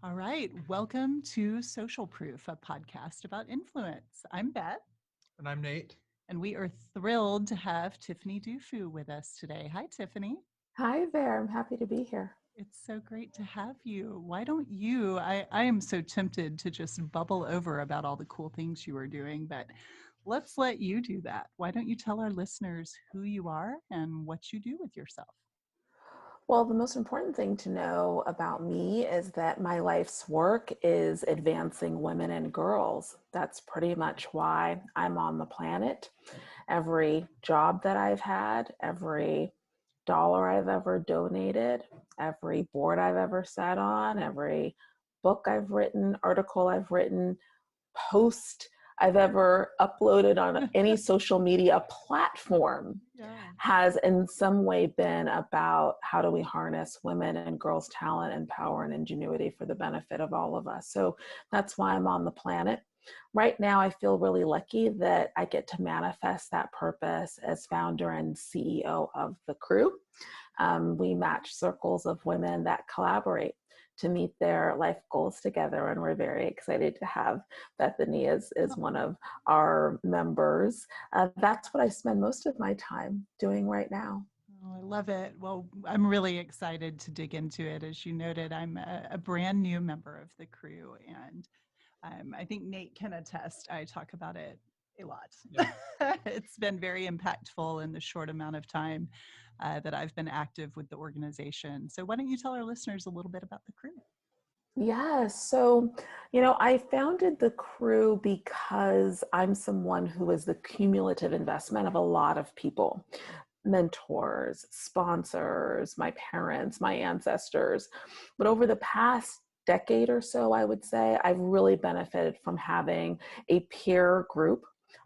All right. Welcome to Social Proof, a podcast about influence. I'm Beth, And I'm Nate. and we are thrilled to have Tiffany Dufu with us today. Hi, Tiffany. Hi there. I'm happy to be here. It's so great to have you. Why don't you? I am so tempted to just bubble over about all the cool things you are doing, but let's let you do that. Why don't you tell our listeners who you are and what you do with yourself? Well, the most important thing to know about me is that my life's work is advancing women and girls. That's pretty much why I'm on the planet. Every job that I've had, every dollar I've ever donated, every board I've ever sat on, every book I've written, article I've written, post I've ever uploaded on any social media platform Yeah. has in some way been about how do we harness women and girls' talent and power and ingenuity for the benefit of all of us. So that's why I'm on the planet. Right now, I feel really lucky that I get to manifest that purpose as founder and CEO of the crew. We match circles of women that collaborate to meet their life goals together. And we're very excited to have Bethany as one of our members. That's what I spend most of my time doing right now. Oh, I love it. Well, I'm really excited to dig into it. As you noted, I'm a brand new member of the crew, and I think Nate can attest. I talk about it a lot. Yeah. It's been very impactful in the short amount of time that I've been active with the organization. So, why don't you tell our listeners a little bit about the crew? Yeah, I founded the crew because I'm someone who is the cumulative investment of a lot of people, mentors, sponsors, my parents, my ancestors. But over the past decade or so, I would say, I've really benefited from having a peer group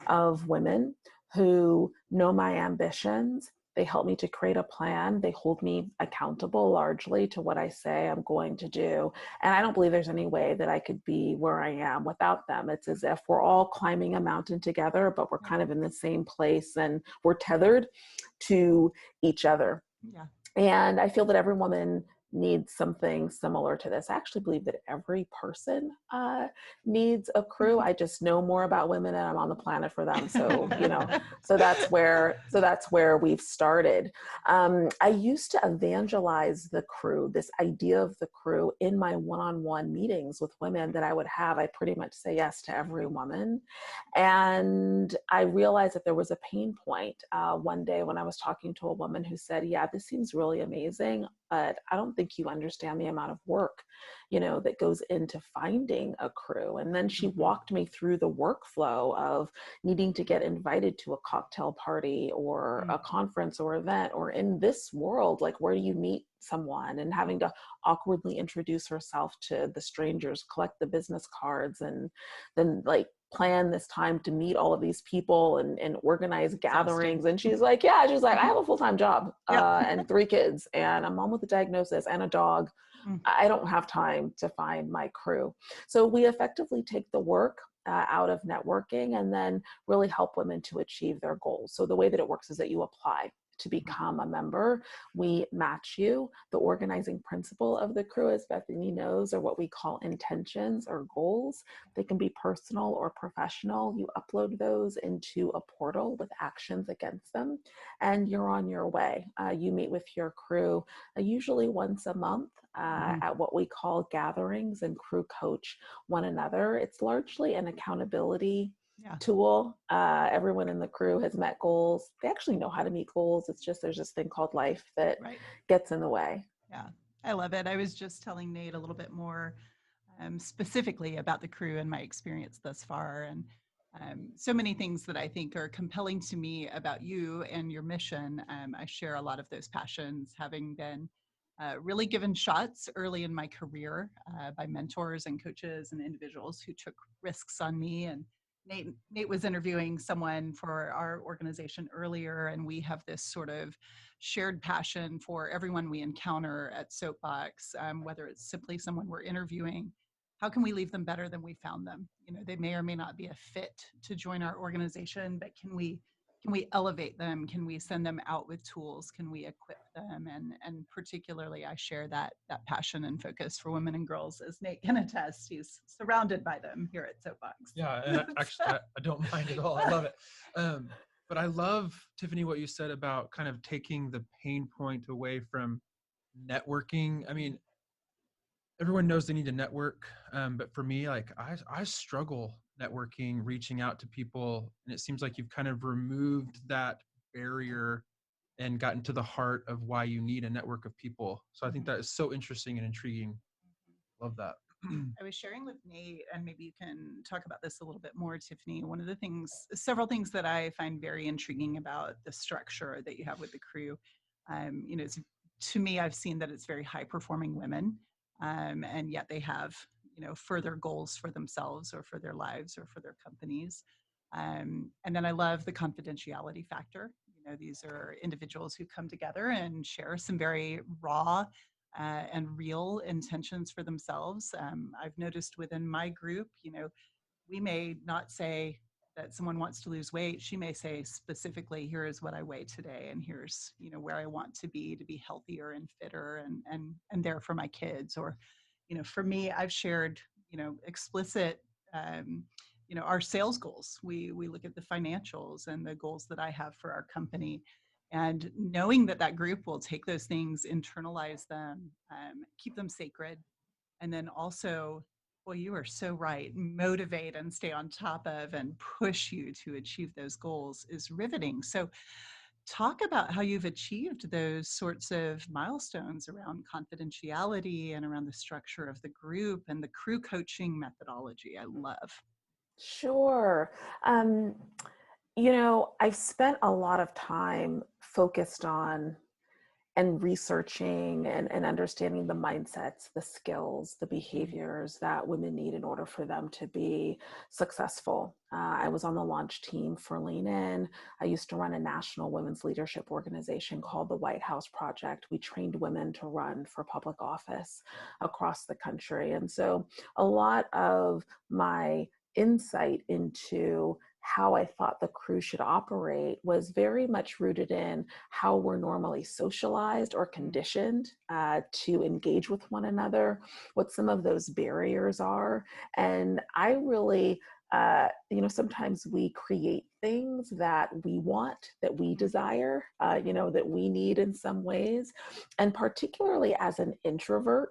of women who know my ambitions. They help me to create a plan. They hold me accountable largely to what I say I'm going to do. And I don't believe there's any way that I could be where I am without them. It's as if we're all climbing a mountain together, but we're Yeah. kind of in the same place and we're tethered to each other. Yeah. And I feel that every woman needs something similar to this. I actually believe that every person needs a crew. I just know more about women and I'm on the planet for them. So that's where we've started. I used to evangelize the crew, this idea of the crew in my one-on-one meetings with women that I would have. I pretty much say yes to every woman. And I realized that there was a pain point one day when I was talking to a woman who said, yeah, this seems really amazing, but I don't think you understand the amount of work, that goes into finding a crew. And then she walked me through the workflow of needing to get invited to a cocktail party or a conference or event, or in this world, like where do you meet someone, and having to awkwardly introduce herself to the strangers, collect the business cards, and then plan this time to meet all of these people and organize gatherings. And she's like, I have a full-time job Yeah. and 3 kids and a mom with a diagnosis and a dog. I don't have time to find my crew. So we effectively take the work out of networking and then really help women to achieve their goals. So the way that it works is that you apply to become a member. We match you. The organizing principle of the crew, as Bethany knows, are what we call intentions or goals. They can be personal or professional. You upload those into a portal with actions against them, and you're on your way. You meet with your crew usually once a month at what we call gatherings and crew coach one another. It's largely an accountability Yeah. tool. Everyone in the crew has met goals. They actually know how to meet goals. It's just there's this thing called life that Right. gets in the way. Yeah. I love it. I was just telling Nate a little bit more specifically about the crew and my experience thus far. And so many things that I think are compelling to me about you and your mission. I share a lot of those passions, having been really given shots early in my career by mentors and coaches and individuals who took risks on me. And Nate was interviewing someone for our organization earlier, and we have this sort of shared passion for everyone we encounter at Soapbox, whether it's simply someone we're interviewing. How can we leave them better than we found them? They may or may not be a fit to join our organization, but can we can we elevate them? Can we send them out with tools? Can we equip them? And particularly, I share that passion and focus for women and girls, as Nate can attest. He's surrounded by them here at Soapbox. Yeah, and I don't mind at all. I love it. But I love, Tiffany, what you said about kind of taking the pain point away from networking. I mean, everyone knows they need to network, but for me, like I struggle networking, reaching out to people, and it seems like you've kind of removed that barrier and gotten to the heart of why you need a network of people. So I think that is so interesting and intriguing. Love that. I was sharing with Nate, and maybe you can talk about this a little bit more, Tiffany. One of the things, several things that I find very intriguing about the structure that you have with the crew, it's, to me, I've seen that it's very high performing women, and yet they have, further goals for themselves or for their lives or for their companies. And then I love the confidentiality factor. These are individuals who come together and share some very raw and real intentions for themselves. I've noticed within my group, we may not say that someone wants to lose weight. She may say specifically, here is what I weigh today, and here's, where I want to be healthier and fitter and there for my kids. Or, for me, I've shared, explicit, our sales goals. We look at the financials and the goals that I have for our company. And knowing that that group will take those things, internalize them, keep them sacred, and then also, well, you are so right, motivate and stay on top of and push you to achieve those goals is riveting. So talk about how you've achieved those sorts of milestones around confidentiality and around the structure of the group and the crew coaching methodology. I love. Sure. I've spent a lot of time focused on and researching and understanding the mindsets, the skills, the behaviors that women need in order for them to be successful. I was on the launch team for Lean In. I used to run a national women's leadership organization called the White House Project. We trained women to run for public office across the country. And so a lot of my insight into how I thought the crew should operate was very much rooted in how we're normally socialized or conditioned to engage with one another, what some of those barriers are. And I really, sometimes we create things that we want, that we desire, that we need in some ways. And particularly as an introvert,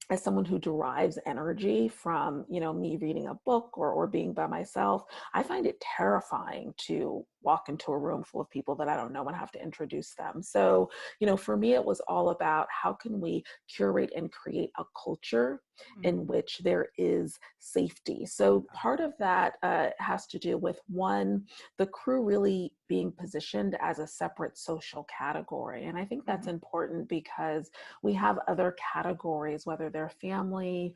as someone who derives energy from, me reading a book or being by myself, I find it terrifying to walk into a room full of people that I don't know and have to introduce them. So, for me, it was all about how can we curate and create a culture in which there is safety. So part of that has to do with, one, the crew really being positioned as a separate social category. And I think that's important because we have other categories, whether they're family,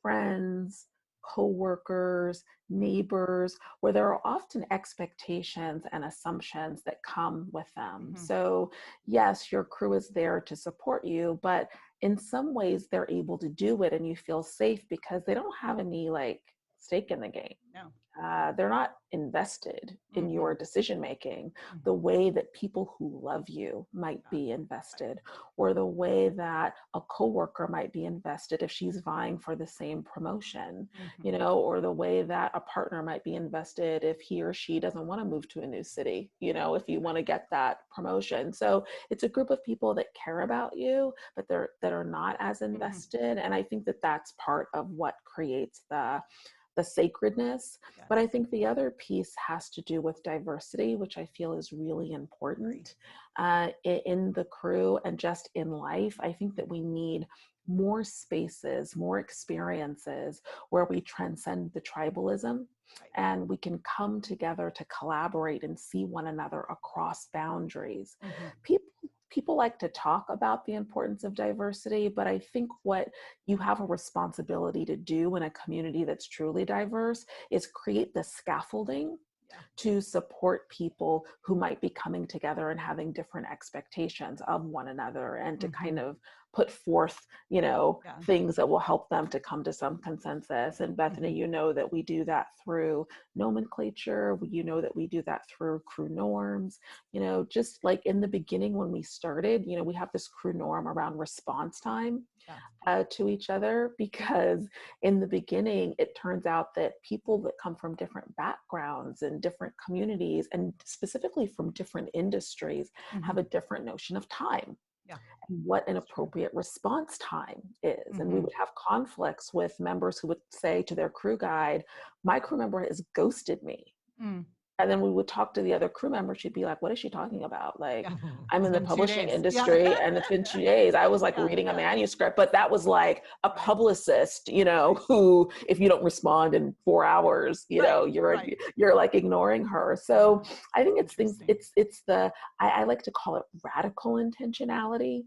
friends, coworkers, neighbors, where there are often expectations and assumptions that come with them. So yes, your crew is there to support you, but in some ways they're able to do it and you feel safe because they don't have any stake in the game. No. They're not invested in your decision making the way that people who love you might be invested, or the way that a coworker might be invested if she's vying for the same promotion, or the way that a partner might be invested if he or she doesn't want to move to a new city, if you want to get that promotion. So it's a group of people that care about you, but that are not as invested. And I think that that's part of what creates the sacredness. Yes. But I think the other piece has to do with diversity, which I feel is really important in the crew and just in life. I think that we need more spaces, more experiences where we transcend the tribalism and we can come together to collaborate and see one another across boundaries. People like to talk about the importance of diversity, but I think what you have a responsibility to do in a community that's truly diverse is create the scaffolding to support people who might be coming together and having different expectations of one another, and to kind of put forth, Yeah. things that will help them to come to some consensus. And Bethany, that we do that through nomenclature. That we do that through crew norms. Just like in the beginning when we started, we have this crew norm around response time to each other, because in the beginning, it turns out that people that come from different backgrounds and different communities, and specifically from different industries, have a different notion of time. Yeah. And what an appropriate response time is. And we would have conflicts with members who would say to their crew guide, my crew member has ghosted me. And then we would talk to the other crew member. She'd be like, what is she talking about? Like, I'm in the publishing industry and it's been 2 days. I was like reading a manuscript, but that was like a publicist, who, if you don't respond in 4 hours, you're like ignoring her. So I think it's things, it's I like to call it radical intentionality.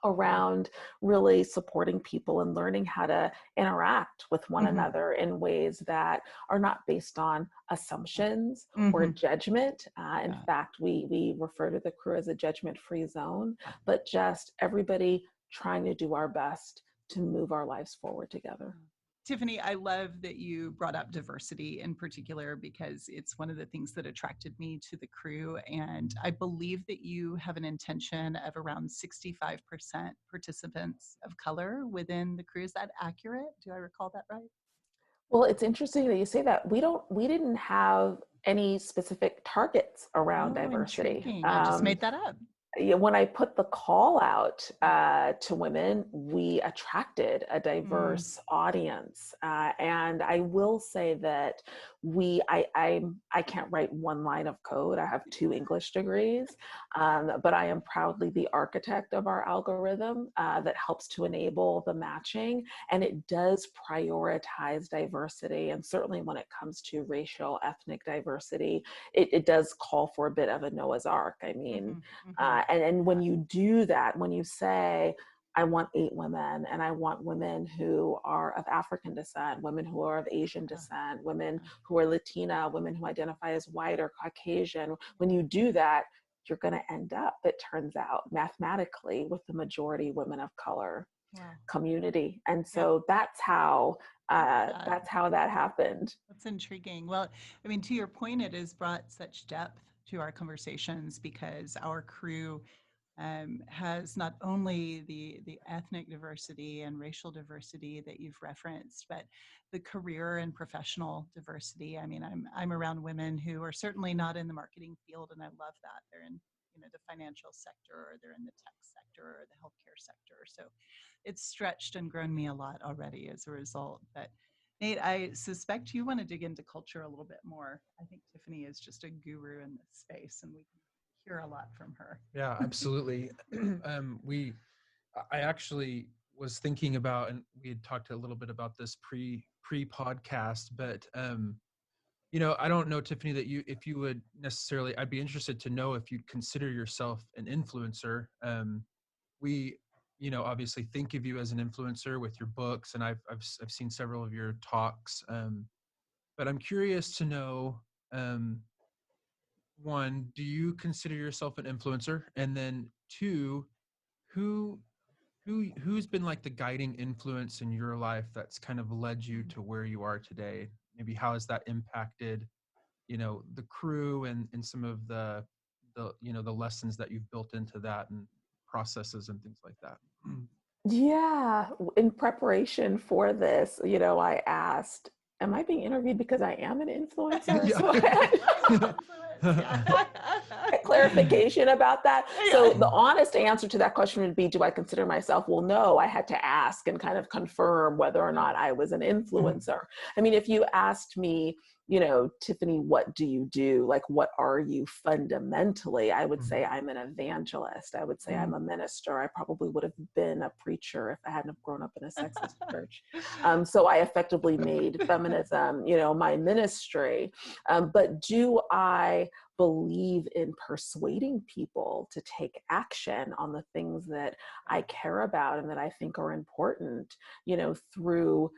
Around really supporting people and learning how to interact with one another in ways that are not based on assumptions or judgment. In fact, we refer to the crew as a judgment-free zone, but just everybody trying to do our best to move our lives forward together. Tiffany, I love that you brought up diversity in particular, because it's one of the things that attracted me to the crew. And I believe that you have an intention of around 65% participants of color within the crew. Is that accurate? Do I recall that right? Well, it's interesting that you say that. We didn't have any specific targets around diversity. Intriguing. I just made that up. When I put the call out to women, we attracted a diverse audience. And I will say that I can't write one line of code. I have 2 English degrees, but I am proudly the architect of our algorithm that helps to enable the matching. And it does prioritize diversity. And certainly when it comes to racial, ethnic diversity, it does call for a bit of a Noah's Ark. I mean, and when you do that, when you say, I want 8 women, and I want women who are of African descent, women who are of Asian descent, women who are Latina, women who identify as white or Caucasian, when you do that, you're going to end up, it turns out, mathematically, with the majority women of color community. And so that's how that happened. That's intriguing. Well, I mean, to your point, it has brought such depth to our conversations, because our crew has not only the ethnic diversity and racial diversity that you've referenced, but the career and professional diversity. I mean, I'm around women who are certainly not in the marketing field, and I love that. They're in the financial sector, or they're in the tech sector, or the healthcare sector. So it's stretched and grown me a lot already as a result. But Nate, I suspect you want to dig into culture a little bit more. I think Tiffany is just a guru in this space, and we can hear a lot from her. Yeah, absolutely. I actually was thinking about, and we had talked a little bit about this pre-podcast, but I don't know, Tiffany, that if you would necessarily, I'd be interested to know if you'd consider yourself an influencer. We obviously think of you as an influencer with your books, and I've seen several of your talks. But I'm curious to know, one, do you consider yourself an influencer? And then 2, who's been like the guiding influence in your life that's kind of led you to where you are today? Maybe how has that impacted, the crew and some of the lessons that you've built into that and processes and things like that? Yeah, in preparation for this, I asked, am I being interviewed because I am an influencer? So clarification about that. So the honest answer to that question would be, do I consider myself? Well, no, I had to ask and kind of confirm whether or not I was an influencer. I mean, if you asked me, Tiffany, what do you do? Like, what are you fundamentally? I would say I'm an evangelist. I would say I'm a minister. I probably would have been a preacher if I hadn't have grown up in a sexist church. So I effectively made feminism, my ministry. But do I believe in persuading people to take action on the things that I care about and that I think are important, through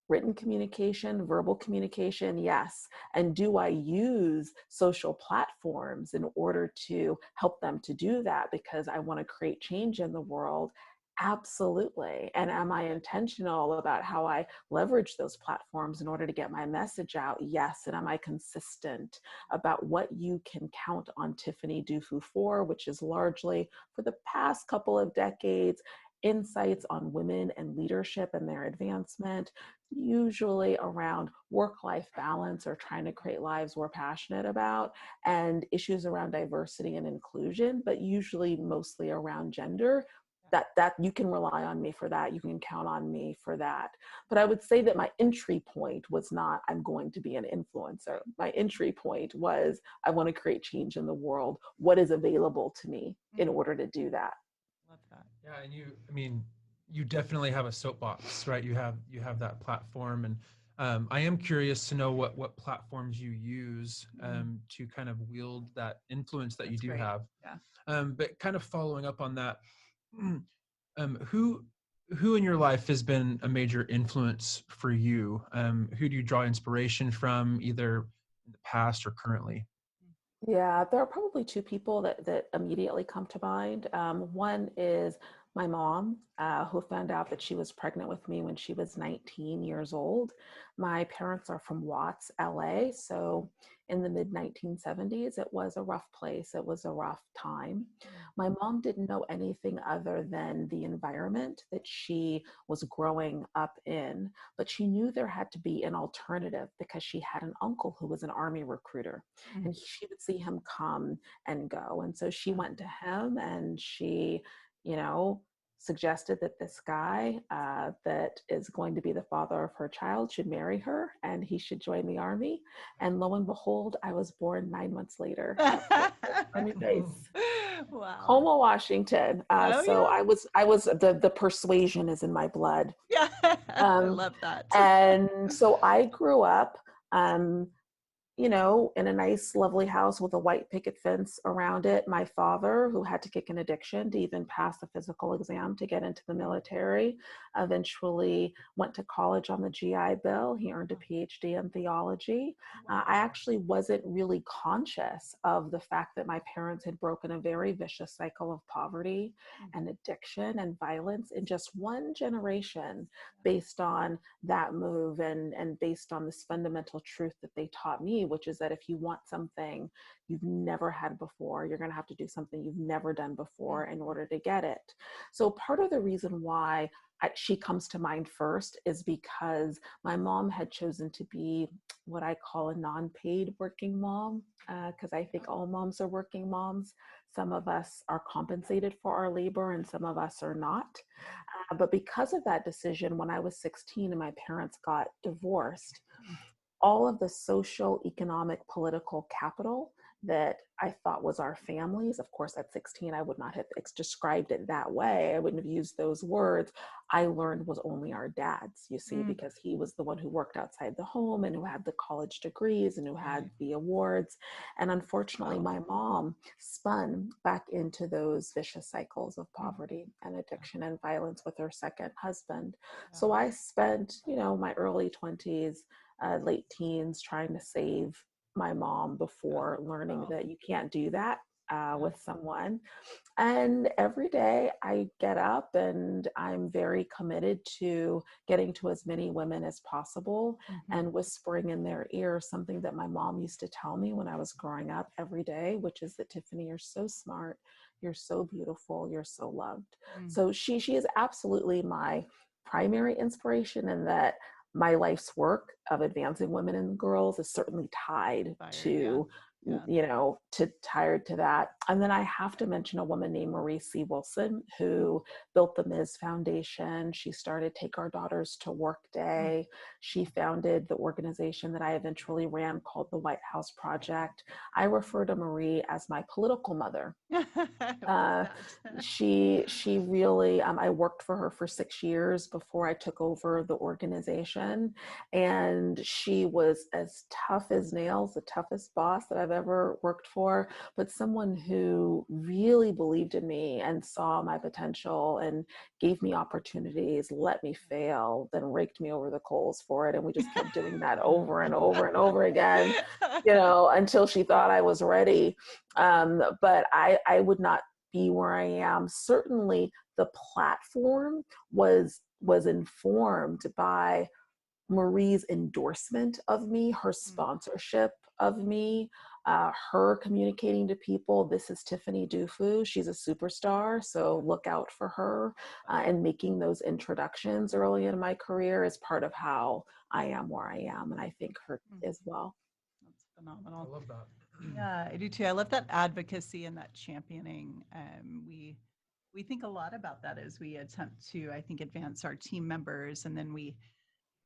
written communication, verbal communication? Yes. And do I use social platforms in order to help them to do that? Because I want to create change in the world. Absolutely. And am I intentional about how I leverage those platforms in order to get my message out? Yes. And am I consistent about what you can count on Tiffany Dufu for, which is largely for the past couple of decades, insights on women and leadership and their advancement, usually around work-life balance or trying to create lives we're passionate about, and issues around diversity and inclusion, but usually mostly around gender. That you can rely on me for that. You can count on me for that. But I would say that my entry point was not, I'm going to be an influencer. My entry point was, I want to create change in the world. What is available to me in order to do that? Love that. Yeah, and I mean, you definitely have a soapbox, right? You have that platform, and I am curious to know what platforms you use to kind of wield that influence that you That's do great. have. Yeah. But kind of following up on that, who in your life has been a major influence for you? Who do you draw inspiration from, either in the past or currently? Yeah, there are probably two people that immediately come to mind. One is my mom, who found out that she was pregnant with me when she was 19 years old. My parents are from Watts, LA. So in the mid 1970s, it was a rough place. It was a rough time. My mom didn't know anything other than the environment that she was growing up in, but she knew there had to be an alternative because she had an uncle who was an Army recruiter, and she would see him come and go. And so she went to him and she, you know, suggested that this guy that is going to be the father of her child should marry her and he should join the Army. And lo and behold, I was born 9 months later at Fort Army Base, Wow. Como, Washington. Oh So yeah. I was the persuasion is in my blood. Yeah. I Um, love that. and so I grew up, um, in a nice, lovely house with a white picket fence around it. My father, who had to kick an addiction to even pass the physical exam to get into the military, eventually went to college on the GI Bill. He earned a PhD in theology. I actually wasn't really conscious of the fact that my parents had broken a very vicious cycle of poverty and addiction and violence in just one generation based on that move and based on this fundamental truth that they taught me, which is that if you want something you've never had before, you're going to have to do something you've never done before in order to get it. So part of the reason why she comes to mind first is because my mom had chosen to be what I call a non-paid working mom, because I think all moms are working moms. Some of us are compensated for our labor and some of us are not. But because of that decision, when I was 16 and my parents got divorced, all of the social, economic, political capital that I thought was our families. Of course, at 16, I would not have described it that way. I wouldn't have used those words. I learned was only our dad's, you see, because he was the one who worked outside the home and who had the college degrees and who had the awards. And unfortunately, my mom spun back into those vicious cycles of poverty and addiction and violence with her second husband. So I spent, my early 20s, late teens trying to save my mom before learning that you can't do that with someone. And every day I get up and I'm very committed to getting to as many women as possible and whispering in their ear something that my mom used to tell me when I was growing up every day, which is that, Tiffany, you're so smart, you're so beautiful, you're so loved. So she is absolutely my primary inspiration, and that my life's work of advancing women and girls is certainly tied to tired to that. And then I have to mention a woman named Marie C. Wilson, who built the Ms. Foundation. She started Take Our Daughters to Work Day. She founded the organization that I eventually ran called the White House Project. I refer to Marie as my political mother. She really, I worked for her for 6 years before I took over the organization. And she was as tough as nails, the toughest boss that I've ever worked for, but someone who really believed in me and saw my potential and gave me opportunities, let me fail, then raked me over the coals for it. And we just kept doing that over and over and over again, until she thought I was ready. But I would not be where I am. Certainly the platform was informed by Marie's endorsement of me, her sponsorship of me, her communicating to people, this is Tiffany Dufu, she's a superstar, so look out for her, and making those introductions early in my career is part of how I am where I am, and I think her as well. That's phenomenal. I love that. Yeah, I do too. I love that advocacy and that championing. We think a lot about that as we attempt to, I think, advance our team members, and then we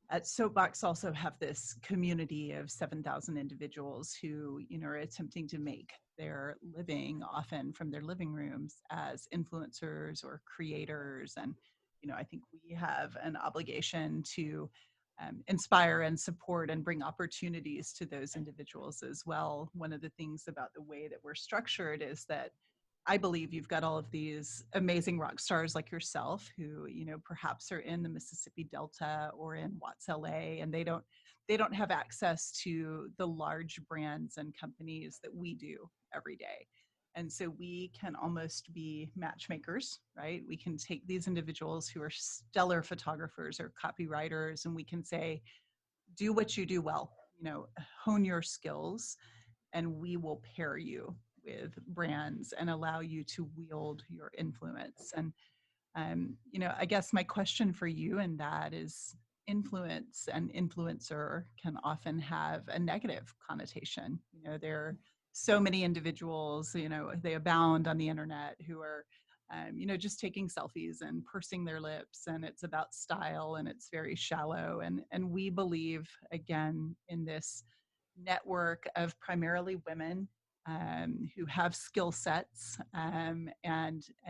at Soapbox also have this community of 7,000 individuals who, are attempting to make their living often from their living rooms as influencers or creators. And, I think we have an obligation to inspire and support and bring opportunities to those individuals as well. One of the things about the way that we're structured is that I believe you've got all of these amazing rock stars like yourself who, perhaps are in the Mississippi Delta or in Watts, LA, and they don't have access to the large brands and companies that we do every day. And so we can almost be matchmakers, right? We can take these individuals who are stellar photographers or copywriters, and we can say, do what you do well, hone your skills, and we will pair you with brands and allow you to wield your influence. And, I guess my question for you in that is, influence and influencer can often have a negative connotation. There are so many individuals, they abound on the internet who are, just taking selfies and pursing their lips, and it's about style and it's very shallow. And we believe, again, in this network of primarily women who have skill sets and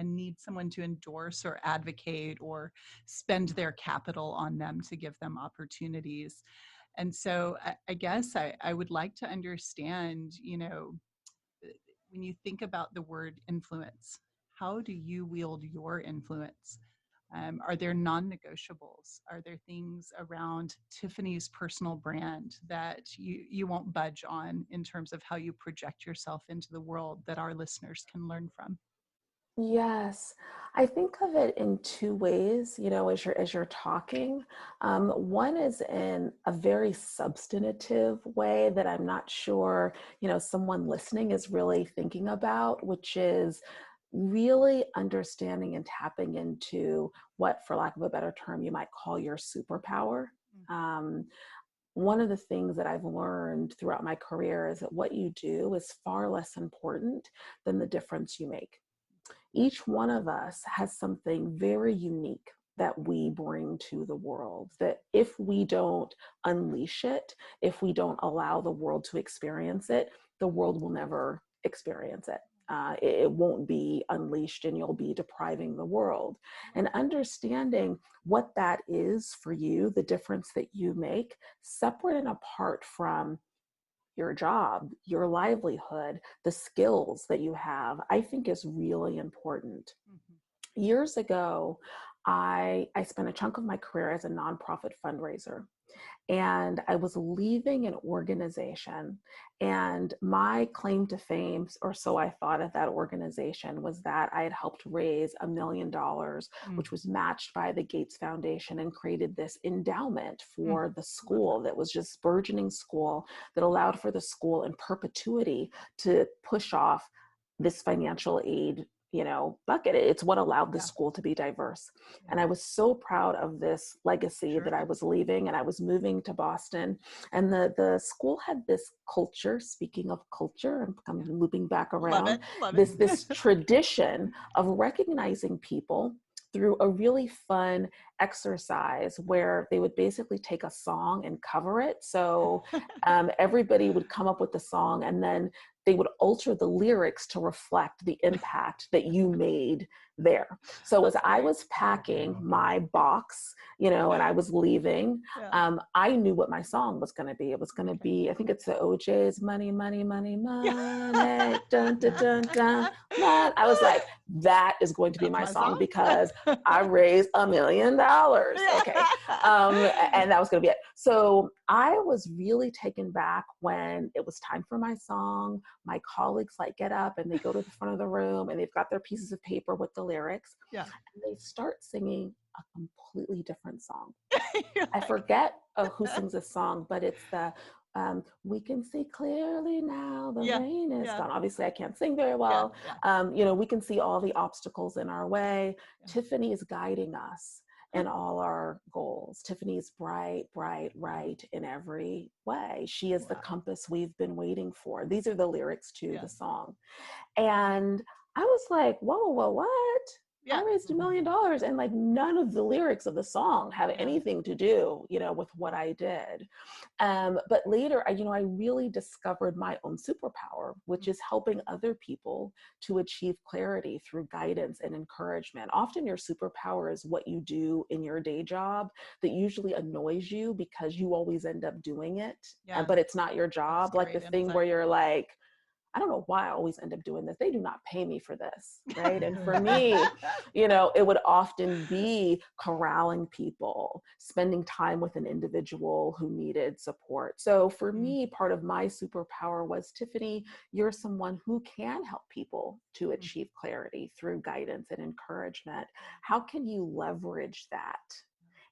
need someone to endorse or advocate or spend their capital on them to give them opportunities. And so I guess I would like to understand, when you think about the word influence, how do you wield your influence? Are there non-negotiables? Are there things around Tiffany's personal brand that you won't budge on in terms of how you project yourself into the world that our listeners can learn from? Yes, I think of it in two ways, as you're talking. One is in a very substantive way that I'm not sure, someone listening is really thinking about, which is really understanding and tapping into what, for lack of a better term, you might call your superpower. One of the things that I've learned throughout my career is that what you do is far less important than the difference you make. Each one of us has something very unique that we bring to the world, that if we don't unleash it, if we don't allow the world to experience it, the world will never experience it. It won't be unleashed, and you'll be depriving the world. And understanding what that is for you, the difference that you make, separate and apart from your job, your livelihood, the skills that you have, I think is really important. Years ago, I spent a chunk of my career as a nonprofit fundraiser. And I was leaving an organization, and my claim to fame, or so I thought, at that organization, was that I had helped raise $1 million, which was matched by the Gates Foundation, and created this endowment for the school that was just burgeoning school that allowed for the school in perpetuity to push off this financial aid bucket. It's what allowed the school to be diverse. And I was so proud of this legacy that I was leaving, and I was moving to Boston. And the school had this culture, speaking of culture, I'm looping back around, this tradition of recognizing people through a really fun exercise where they would basically take a song and cover it. So everybody would come up with the song, and then they would alter the lyrics to reflect the impact that you made there. So as I was packing my box, and I was leaving, I knew what my song was going to be. It was going to be, I think it's the OJ's Money, Money, Money, Money, dun, dun, dun, dun, dun. I was like, that is going to be That's my my song because I raised $1 million. Okay. And that was going to be it. So I was really taken back when it was time for my song. My colleagues like get up and they go to the front of the room and they've got their pieces of paper with the lyrics. Yeah. And they start singing a completely different song. You're I like, forget who sings this song, but it's the we can see clearly now the Yeah, rain is yeah. gone. Obviously, I can't sing very well. Yeah. We can see all the obstacles in our way. Yeah. Tiffany is guiding us in all our goals. Tiffany is bright, bright, right in every way. She is the Wow. compass we've been waiting for. These are the lyrics to Yeah. the song. And I was like, whoa, what? Yeah. I raised $1 million, and like none of the lyrics of the song have anything to do, with what I did. But later, I really discovered my own superpower, which is helping other people to achieve clarity through guidance and encouragement. Often your superpower is what you do in your day job that usually annoys you because you always end up doing it, Yeah. but it's not your job. Like the great thing where insight. you're like, I don't know why I always end up doing this. They do not pay me for this, right? And for me, it would often be corralling people, spending time with an individual who needed support. So for me, part of my superpower was, Tiffany, you're someone who can help people to achieve clarity through guidance and encouragement. How can you leverage that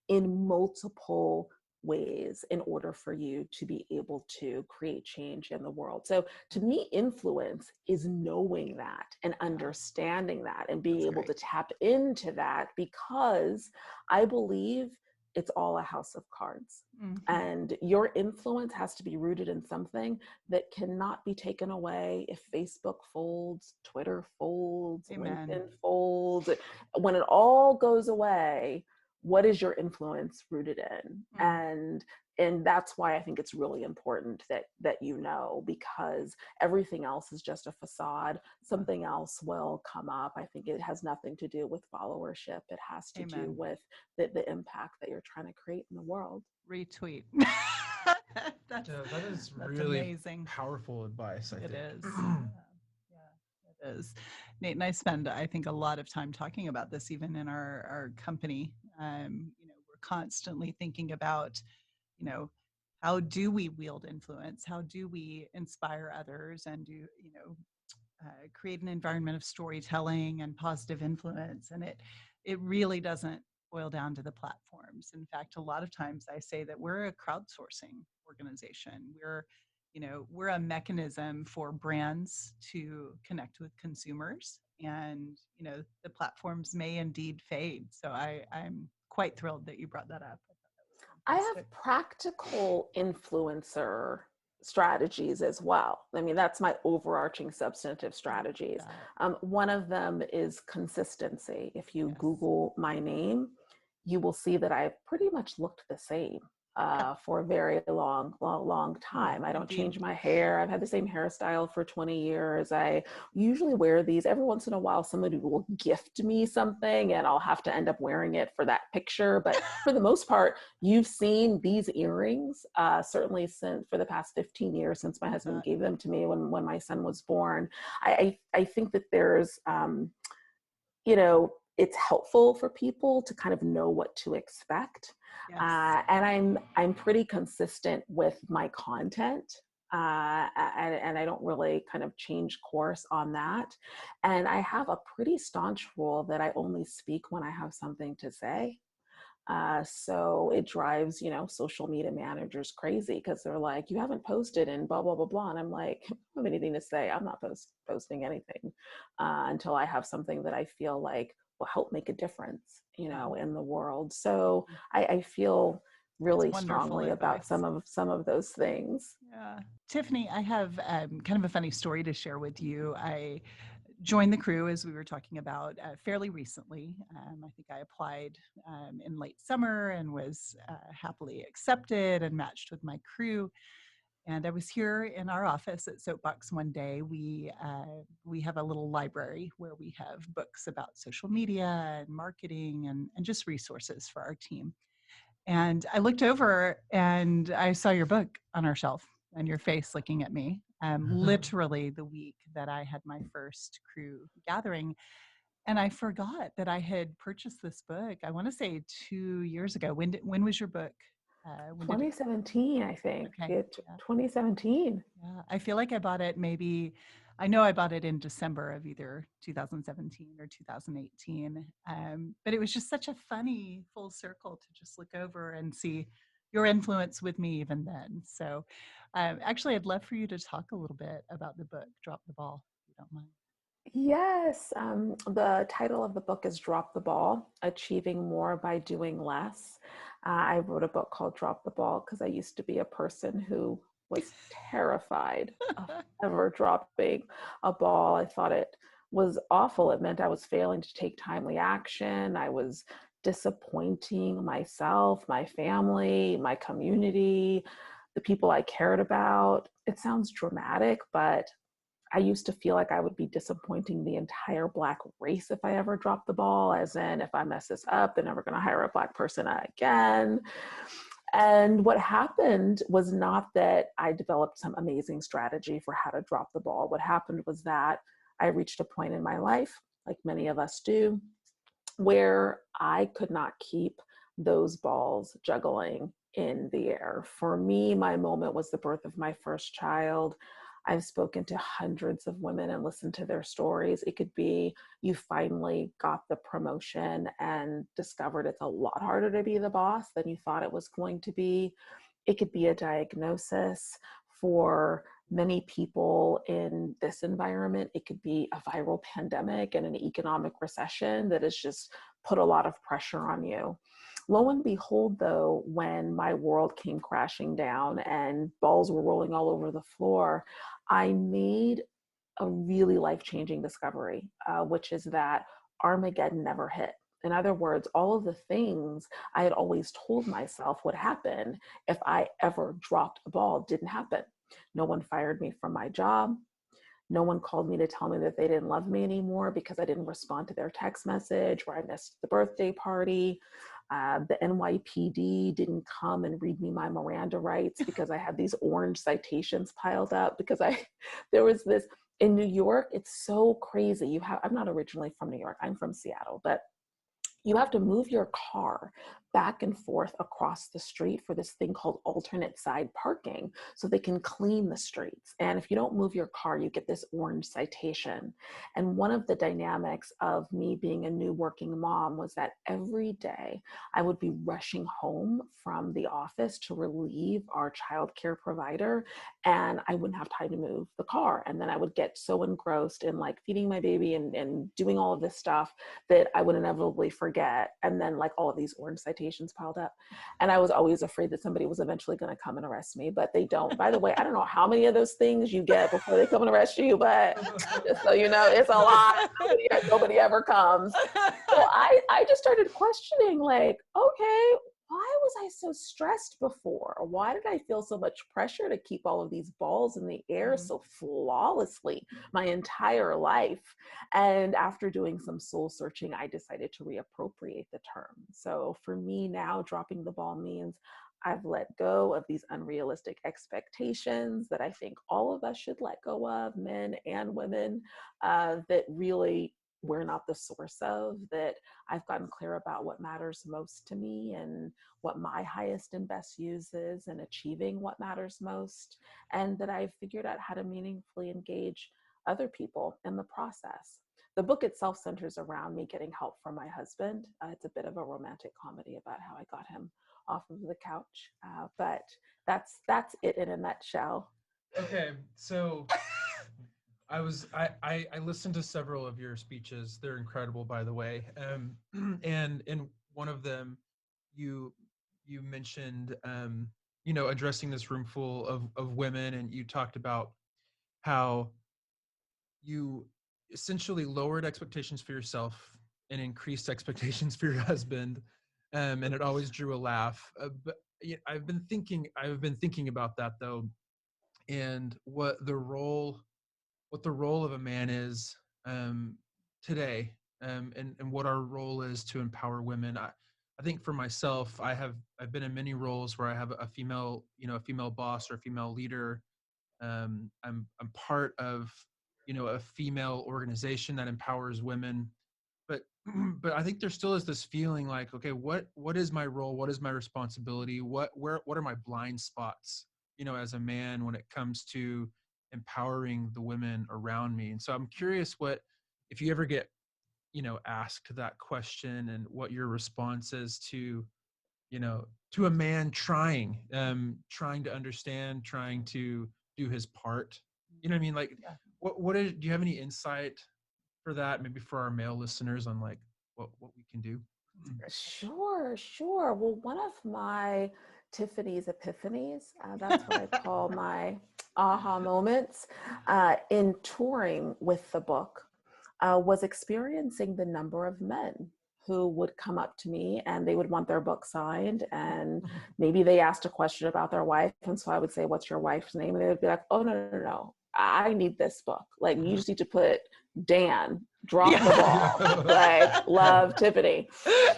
in multiple ways in order for you to be able to create change in the world? So to me, influence is knowing that and understanding that and being able to tap into that, because I believe it's all a house of cards. And your influence has to be rooted in something that cannot be taken away if Facebook folds, Twitter folds, LinkedIn folds. When it all goes away, what is your influence rooted in? And that's why I think it's really important that because everything else is just a facade. Something else will come up. I think it has nothing to do with followership. It has to do with the impact that you're trying to create in the world. Retweet. That is really amazing. Powerful advice, I think. It is. It is. Nate and I spend, I think, a lot of time talking about this, even in our company. We're constantly thinking about, how do we wield influence? How do we inspire others and create an environment of storytelling and positive influence? And it really doesn't boil down to the platforms. In fact, a lot of times I say that we're a crowdsourcing organization. We're a mechanism for brands to connect with consumers, and the platforms may indeed fade. So I'm quite thrilled that you brought that up. I have practical influencer strategies as well. I mean, that's my overarching substantive strategies. One of them is consistency. If you Google my name, you will see that I've pretty much looked the same for a very long time. I don't change my hair. I've had the same hairstyle for 20 years. I usually wear these. Every once in a while, somebody will gift me something and I'll have to end up wearing it for that picture. But for the most part, you've seen these earrings, certainly for the past 15 years since my husband gave them to me when my son was born. I think that there's, it's helpful for people to kind of know what to expect. And I'm pretty consistent with my content. And I don't really kind of change course on that. And I have a pretty staunch rule that I only speak when I have something to say. So it drives, social media managers crazy because they're like, you haven't posted and blah, blah, blah, blah. And I'm like, I don't have anything to say. I'm not posting anything until I have something that I feel like will help make a difference, in the world. So I feel really strongly about some of those things. Yeah. Tiffany, I have kind of a funny story to share with you. I joined the crew, as we were talking about, fairly recently. I think I applied in late summer and was happily accepted and matched with my crew. And I was here in our office at Soapbox one day. We have a little library where we have books about social media and marketing and just resources for our team. And I looked over and I saw your book on our shelf and your face looking at me, literally the week that I had my first crew gathering. And I forgot that I had purchased this book. I want to say 2 years ago. When was your book? When did it? 2017, I think. Okay. Yeah. 2017. Yeah. I feel like I bought it I know I bought it in December of either 2017 or 2018. But it was just such a funny full circle to just look over and see your influence with me even then. So actually, I'd love for you to talk a little bit about the book, Drop the Ball, if you don't mind. Yes, the title of the book is Drop the Ball, Achieving More by Doing Less. I wrote a book called Drop the Ball because I used to be a person who was terrified of ever dropping a ball. I thought it was awful. It meant I was failing to take timely action. I was disappointing myself, my family, my community, the people I cared about. It sounds dramatic, but I used to feel like I would be disappointing the entire Black race if I ever dropped the ball, as in, if I mess this up, they're never going to hire a Black person again. And what happened was not that I developed some amazing strategy for how to drop the ball. What happened was that I reached a point in my life, like many of us do, where I could not keep those balls juggling in the air. For me, my moment was the birth of my first child. I've spoken to hundreds of women and listened to their stories. It could be you finally got the promotion and discovered it's a lot harder to be the boss than you thought it was going to be. It could be a diagnosis. For many people in this environment, it could be a viral pandemic and an economic recession that has just put a lot of pressure on you. Lo and behold, though, when my world came crashing down and balls were rolling all over the floor, I made a really life-changing discovery, which is that Armageddon never hit. In other words, all of the things I had always told myself would happen if I ever dropped a ball didn't happen. No one fired me from my job. No one called me to tell me that they didn't love me anymore because I didn't respond to their text message or I missed the birthday party. The NYPD didn't come and read me my Miranda rights because I had these orange citations piled up because there was this, in New York, it's so crazy. I'm not originally from New York, I'm from Seattle, but you have to move your car back and forth across the street for this thing called alternate side parking so they can clean the streets. And if you don't move your car, you get this orange citation. And one of the dynamics of me being a new working mom was that every day I would be rushing home from the office to relieve our childcare provider, and I wouldn't have time to move the car. And then I would get so engrossed in like feeding my baby and doing all of this stuff that I would inevitably forget. And then like all of these orange citations piled up. And I was always afraid that somebody was eventually going to come and arrest me, but they don't. By the way, I don't know how many of those things you get before they come and arrest you, but just so you know, it's a lot. Nobody ever comes. So I just started questioning like, okay, why was I so stressed before? Why did I feel so much pressure to keep all of these balls in the air so flawlessly my entire life? And after doing some soul searching, I decided to reappropriate the term. So for me now, dropping the ball means I've let go of these unrealistic expectations that I think all of us should let go of, men and women, that really we're not the source of, that I've gotten clear about what matters most to me and what my highest and best use is in achieving what matters most, and that I've figured out how to meaningfully engage other people in the process. The book itself centers around me getting help from my husband. It's a bit of a romantic comedy about how I got him off of the couch, but that's it in a nutshell. Okay, so I listened to several of your speeches. They're incredible, by the way. And in one of them, you you mentioned addressing this room full of women, and you talked about how you essentially lowered expectations for yourself and increased expectations for your husband, and it always drew a laugh. But yeah, I've been thinking about that though, and what the role of a man is today, and what our role is to empower women. I think for myself, I've been in many roles where I have a female, a female boss or a female leader. I'm part of a female organization that empowers women. but I think there still is this feeling like, okay, what is my role? What is my responsibility? What are my blind spots, as a man when it comes to empowering the women around me? And so I'm curious if you ever get, asked that question, and what your response is to a man trying to understand, trying to do his part. You know what I mean? Like, Yeah. do you have any insight for that, maybe for our male listeners, on like what we can do? Sure, sure. Well, one of my Tiffany's epiphanies, that's what I call my aha moments in touring with the book, was experiencing the number of men who would come up to me and they would want their book signed. And maybe they asked a question about their wife. And so I would say, "What's your wife's name?" And they would be like, "Oh, no, no, no, no. I need this book. Like, you just need to put Dan, drop the ball, like, love, Tiffany."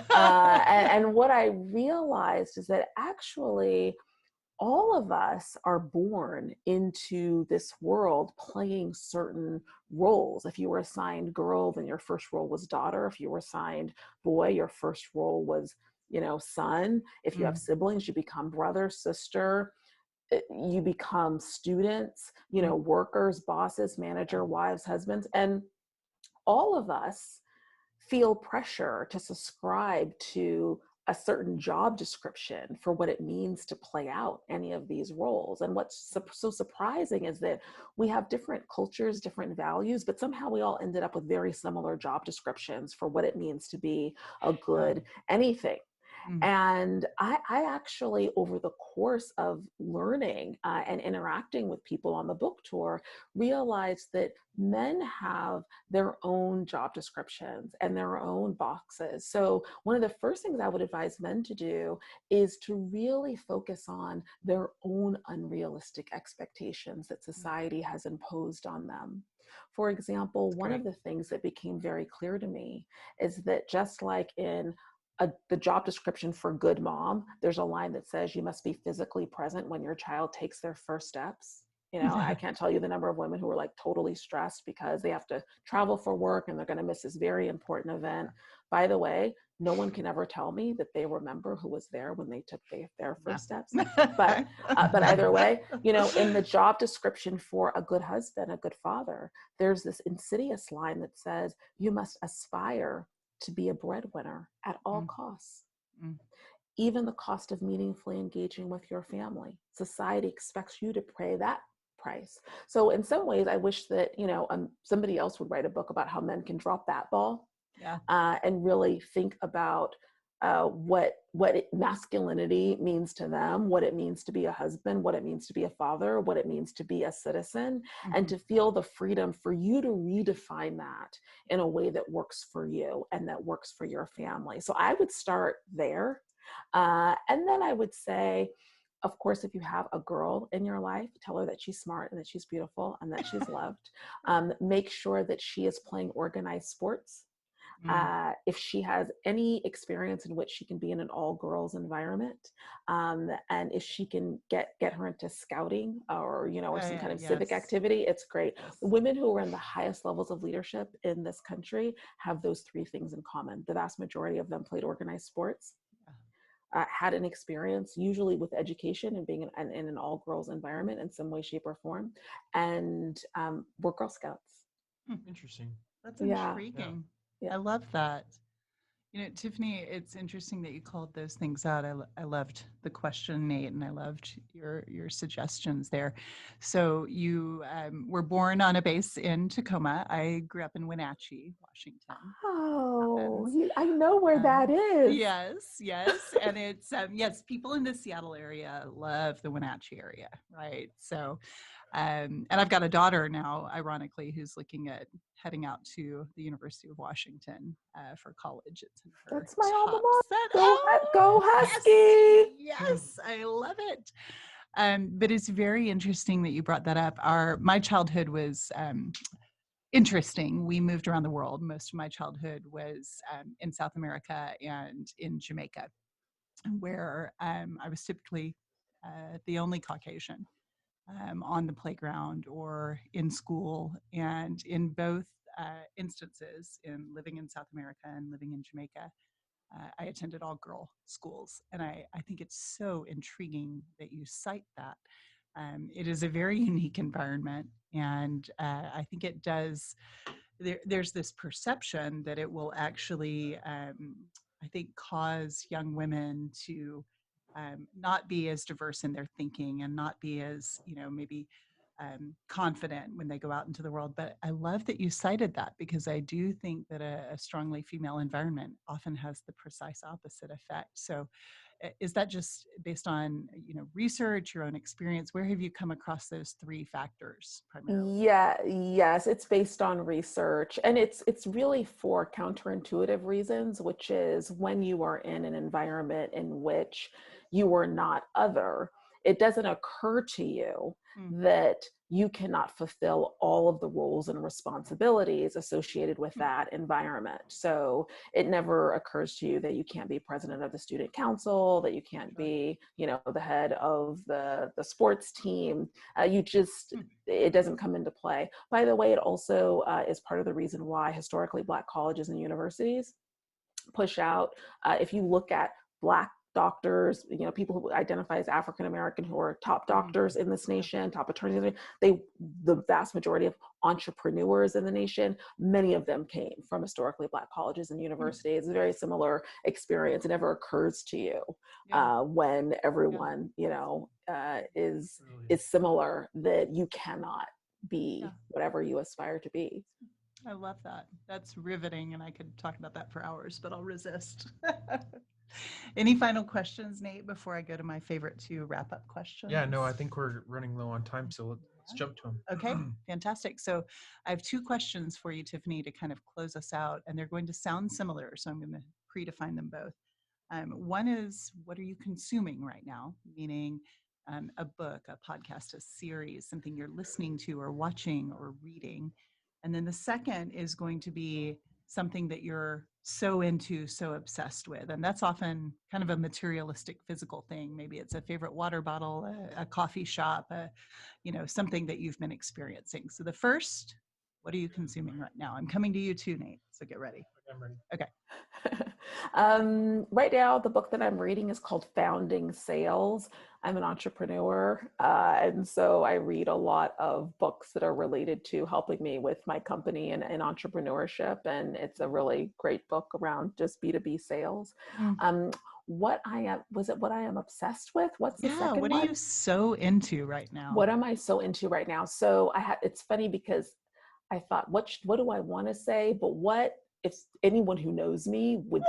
And what I realized is that actually all of us are born into this world playing certain roles. If you were assigned girl, then your first role was daughter. If you were assigned boy, your first role was, son. If you have siblings, you become brother, sister. You become students, workers, bosses, manager, wives, husbands. And all of us feel pressure to subscribe to a certain job description for what it means to play out any of these roles. And what's so surprising is that we have different cultures, different values, but somehow we all ended up with very similar job descriptions for what it means to be a good anything. And I actually, over the course of learning and interacting with people on the book tour, realized that men have their own job descriptions and their own boxes. So one of the first things I would advise men to do is to really focus on their own unrealistic expectations that society has imposed on them. For example, one of the things that became very clear to me is that just like in the job description for good mom, there's a line that says you must be physically present when your child takes their first steps. I can't tell you the number of women who are like totally stressed because they have to travel for work and they're going to miss this very important event. By the way, no one can ever tell me that they remember who was there when they took their first steps. But either way, in the job description for a good husband, a good father, there's this insidious line that says you must aspire to be a breadwinner at all costs, even the cost of meaningfully engaging with your family. Society expects you to pay that price. So in some ways, I wish that somebody else would write a book about how men can drop that ball, and really think about what masculinity means to them, what it means to be a husband, what it means to be a father, what it means to be a citizen, and to feel the freedom for you to redefine that in a way that works for you and that works for your family. So I would start there. And then I would say, of course, if you have a girl in your life, tell her that she's smart and that she's beautiful and that she's loved. Make sure that she is playing organized sports. If she has any experience in which she can be in an all girls environment, and if she can get her into scouting or some kind of civic activity, it's great. The women who are in the highest levels of leadership in this country have those three things in common. The vast majority of them played organized sports, had an experience usually with education and being in an all girls environment in some way, shape, or form, and were Girl Scouts. Interesting. That's intriguing. Yeah. I love that. Tiffany, it's interesting that you called those things out. I loved the question, Nate, and I loved your suggestions there. So you were born on a base in Tacoma. I grew up in Wenatchee, Washington. Oh, I know where that is. Yes. And it's, yes, people in the Seattle area love the Wenatchee area, right? So, and I've got a daughter now, ironically, who's looking at heading out to the University of Washington for college. It's in her That's my alma mater. set. Go Husky! Yes, I love it. But it's very interesting that you brought that up. My childhood was interesting. We moved around the world. Most of my childhood was in South America and in Jamaica, where I was typically the only Caucasian on the playground or in school. And in both instances in living in South America and living in Jamaica. I attended all girl schools, and I think it's so intriguing that you cite that. It is a very unique environment, and I think it does. There's this perception that it will actually, I think, cause young women to not be as diverse in their thinking and not be as, maybe confident when they go out into the world. But I love that you cited that, because I do think that a strongly female environment often has the precise opposite effect. So is that just based on, research, your own experience? Where have you come across those three factors primarily? Yes, it's based on research, and it's really for counterintuitive reasons, which is when you are in an environment in which you are not other, it doesn't occur to you that you cannot fulfill all of the roles and responsibilities associated with that environment. So it never occurs to you that you can't be president of the student council, that you can't be, the head of the sports team. It doesn't come into play. By the way, it also is part of the reason why historically Black colleges and universities push out, if you look at Black doctors, people who identify as African American, who are top doctors in this nation, top attorneys, the vast majority of entrepreneurs in the nation, many of them came from historically Black colleges and universities. It's a very similar experience. It never occurs to you when everyone, is similar, that you cannot be whatever you aspire to be. I love that. That's riveting, and I could talk about that for hours, but I'll resist. Any final questions, Nate, before I go to my favorite two wrap-up questions? Yeah, no, I think we're running low on time, so let's jump to them. Okay, fantastic. So I have two questions for you, Tiffany, to kind of close us out, and they're going to sound similar, so I'm going to predefine them both. One is, what are you consuming right now? Meaning a book, a podcast, a series, something you're listening to or watching or reading. And then the second is going to be something that you're so into, so obsessed with. And that's often kind of a materialistic, physical thing. Maybe it's a favorite water bottle, a coffee shop, something that you've been experiencing. So the first, what are you consuming right now? I'm coming to you too, Nate. So get ready. I'm ready. Okay. Right now, the book that I'm reading is called Founding Sales. I'm an entrepreneur, and so I read a lot of books that are related to helping me with my company and entrepreneurship, and it's a really great book around just B2B sales. What I am obsessed with? What's the second what one? are you so into right now? What am I so into right now? So it's funny because I thought, what do I want to say? But what if anyone who knows me would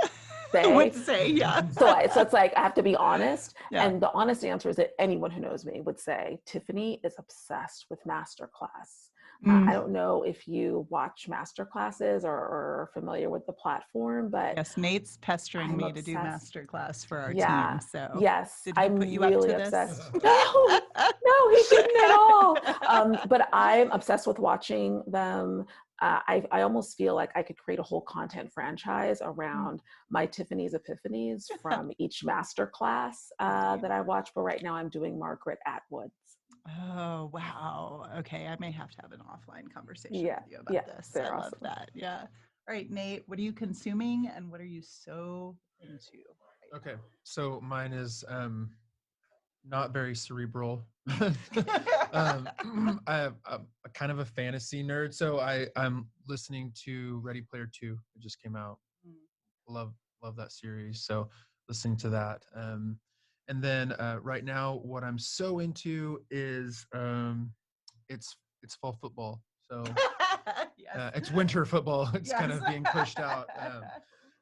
say? Would say, yeah. So it's like, I have to be honest. Yeah. And the honest answer is that anyone who knows me would say, Tiffany is obsessed with Masterclass. I don't know if you watch Masterclasses or are familiar with the platform, but yes, Nate's pestering me to do Masterclass for our team. So yes, did he put you really up to obsessed. This? No, he didn't at all. But I'm obsessed with watching them. I almost feel like I could create a whole content franchise around my Tiffany's epiphanies from each masterclass that I watch. But right now I'm doing Margaret Atwood's. Oh, wow. Okay. I may have to have an offline conversation with you about this. I love that. Yeah. All right, Nate, what are you consuming and what are you so into? Okay. So mine is not very cerebral. I'm a kind of a fantasy nerd. So I'm listening to Ready Player 2. It just came out. Love that series. So listening to that. And then right now, what I'm so into is it's fall football. So it's winter football. It's kind of being pushed out.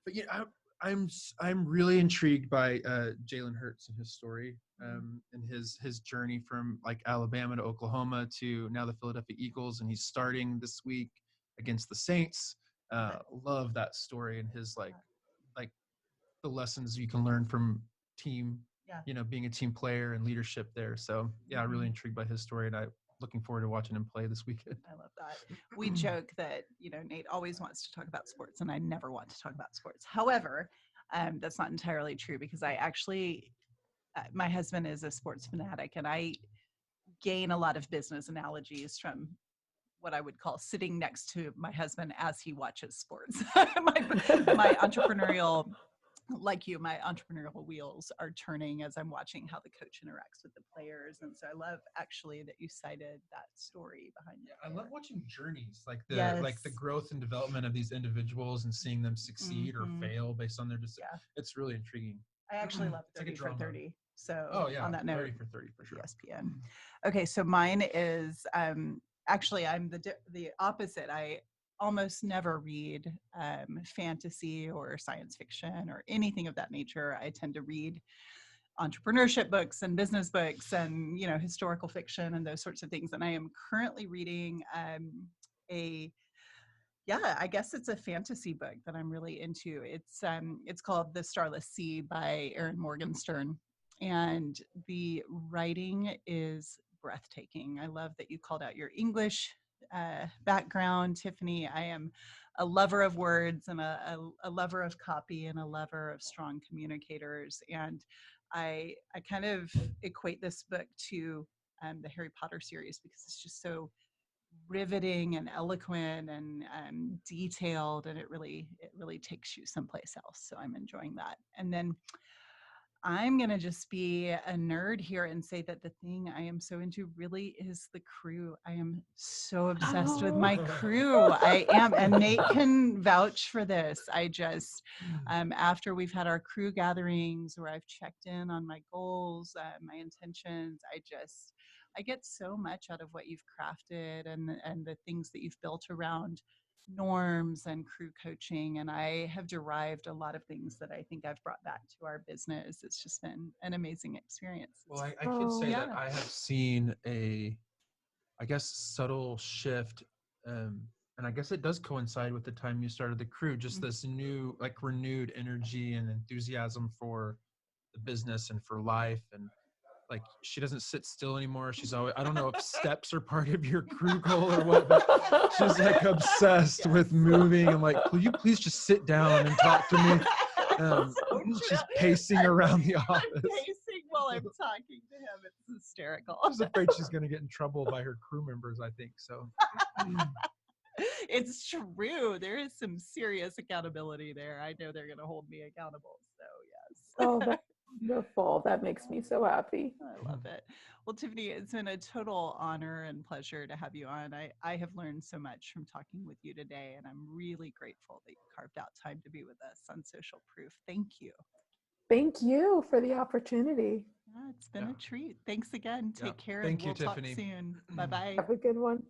But yeah, I'm really intrigued by Jalen Hurts and his story, and his journey from like Alabama to Oklahoma to now the Philadelphia Eagles, and he's starting this week against the Saints. Love that story and his like the lessons you can learn from team, being a team player and leadership there. So yeah, really intrigued by his story, and I'm looking forward to watching him play this weekend. I love that. We joke that, Nate always wants to talk about sports and I never want to talk about sports. However, that's not entirely true because I actually, my husband is a sports fanatic and I gain a lot of business analogies from what I would call sitting next to my husband as he watches sports. my entrepreneurial, like you, my entrepreneurial wheels are turning as I'm watching how the coach interacts with the players. And so I love actually that you cited that story behind it. I love watching journeys, like Yes. the growth and development of these individuals and seeing them succeed or fail based on their decision. Yeah. It's really intriguing. I actually love It's like 30 a for drama. 30. So Oh yeah, on that note, 30 for 30 for sure. ESPN. Okay, so mine is actually I'm the opposite. I almost never read fantasy or science fiction or anything of that nature. I tend to read entrepreneurship books and business books and historical fiction and those sorts of things. And I am currently reading I guess it's a fantasy book that I'm really into. It's called The Starless Sea by Erin Morgenstern, and the writing is breathtaking. I love that you called out your English background, Tiffany. I am a lover of words and a lover of copy and a lover of strong communicators, and I kind of equate this book to the Harry Potter series because it's just so riveting and eloquent and detailed, and it really takes you someplace else. So I'm enjoying that. And then I'm going to just be a nerd here and say that the thing I am so into really is the crew. I am so obsessed with my crew. I am, and Nate can vouch for this. I just, after we've had our crew gatherings where I've checked in on my goals, my intentions, I get so much out of what you've crafted and the things that you've built around norms and crew coaching, and I have derived a lot of things that I think I've brought back to our business. It's just been an amazing experience. Well, I could say that I have seen I guess, subtle shift, and I guess it does coincide with the time you started the crew, just this new, like, renewed energy and enthusiasm for the business and for life. And like, she doesn't sit still anymore. She's always, I don't know if steps are part of your crew goal or what, but she's like obsessed with moving. I'm like, will you please just sit down and talk to me? She's pacing around the office. I'm pacing while I'm talking to him. It's hysterical. She's afraid she's going to get in trouble by her crew members, I think. So it's true. There is some serious accountability there. I know they're going to hold me accountable. So yes. Oh, that's wonderful. That makes me so happy. I love it. Well, Tiffany, it's been a total honor and pleasure to have you on. I have learned so much from talking with you today, and I'm really grateful that you carved out time to be with us on Social Proof. Thank you. Thank you for the opportunity. It's been a treat. Thanks again. Take care. Thank and we'll you, Tiffany. talk soon. Bye-bye. Have a good one.